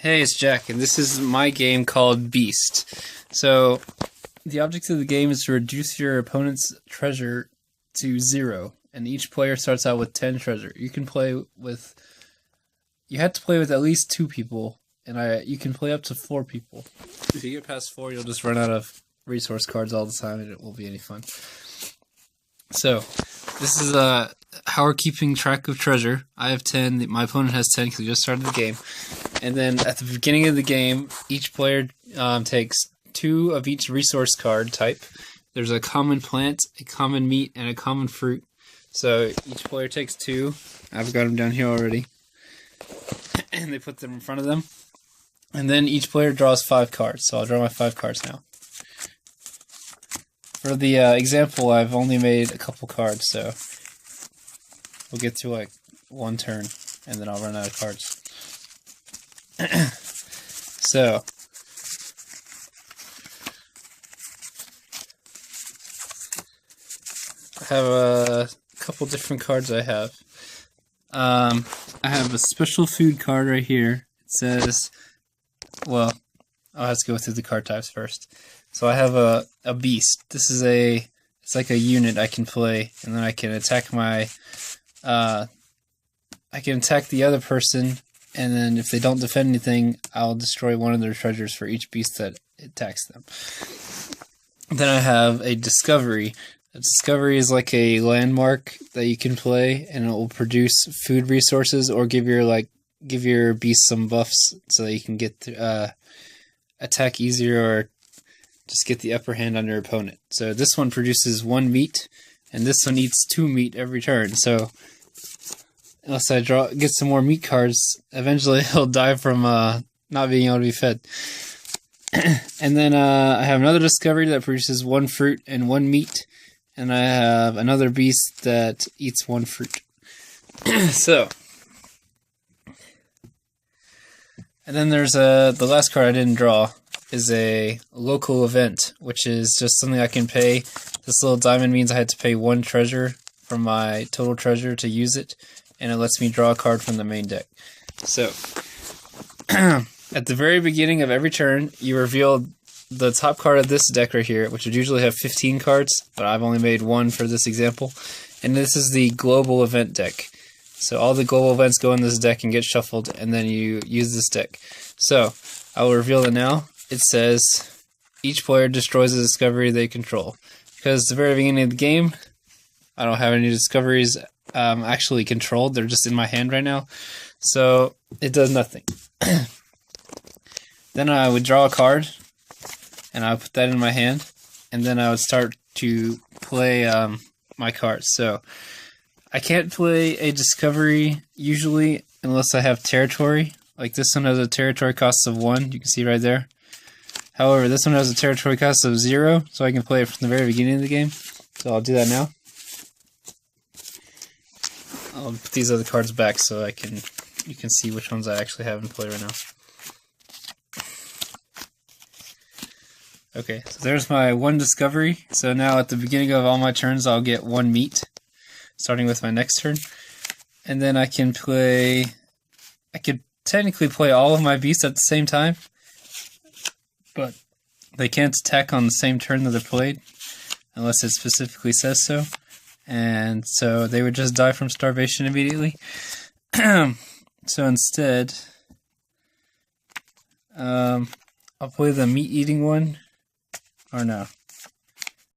Hey, it's Jack, and this is my game called Beast. So, the object of the game is to reduce your opponent's treasure to 0, and each player starts out with 10 treasure. You have to play with at least 2 people, and you can play up to 4 people. If you get past 4, you'll just run out of resource cards all the time, and it won't be any fun. So, this is how we're keeping track of treasure. I have 10, my opponent has 10 because we just started the game. And then at the beginning of the game, each player takes 2 of each resource card type. There's a common plant, a common meat, and a common fruit. So each player takes 2. I've got them down here already. And they put them in front of them. And then each player draws 5 cards. So I'll draw my 5 cards now. For the example, I've only made a couple cards, so we'll get through like one turn, and then I'll run out of cards. So, I have a couple different cards I have. I have a special food card right here. It says, well, I'll have to go through the card types first. So I have a beast. It's like a unit I can play, and then I can attack I can attack the other person, and then if they don't defend anything, I'll destroy one of their treasures for each beast that attacks them. Then I have a discovery. A discovery is like a landmark that you can play, and it will produce food resources or give your beast some buffs so that you can get attack easier or just get the upper hand on your opponent. So this one produces 1 meat, and this one eats 2 meat every turn. So unless I get some more meat cards, eventually he'll die from not being able to be fed. And then I have another discovery that produces 1 fruit and 1 meat, and I have another beast that eats 1 fruit. So, and then there's the last card I didn't draw is a local event, which is just something I can pay. This little diamond means I had to pay 1 treasure from my total treasure to use it, and it lets me draw a card from the main deck. So, at the very beginning of every turn, you reveal the top card of this deck right here, which would usually have 15 cards, but I've only made 1 for this example. And this is the global event deck. So all the global events go in this deck and get shuffled, and then you use this deck. So, I will reveal it now. It says, each player destroys a discovery they control. Because at the very beginning of the game, I don't have any discoveries actually controlled. They're just in my hand right now. So, it does nothing. Then I would draw a card, and I would put that in my hand, and then I would start to play my cards. So, I can't play a discovery usually unless I have territory. Like this one has a territory cost of 1, you can see right there. However, this one has a territory cost of 0, so I can play it from the very beginning of the game. So I'll do that now. I'll put these other cards back so you can see which ones I actually have in play right now. Okay, so there's my 1 discovery. So now at the beginning of all my turns, I'll get 1 meat, starting with my next turn. And then I could technically play all of my beasts at the same time, but they can't attack on the same turn that they're played, unless it specifically says so. And so they would just die from starvation immediately. So instead, I'll play the meat-eating one. Or no.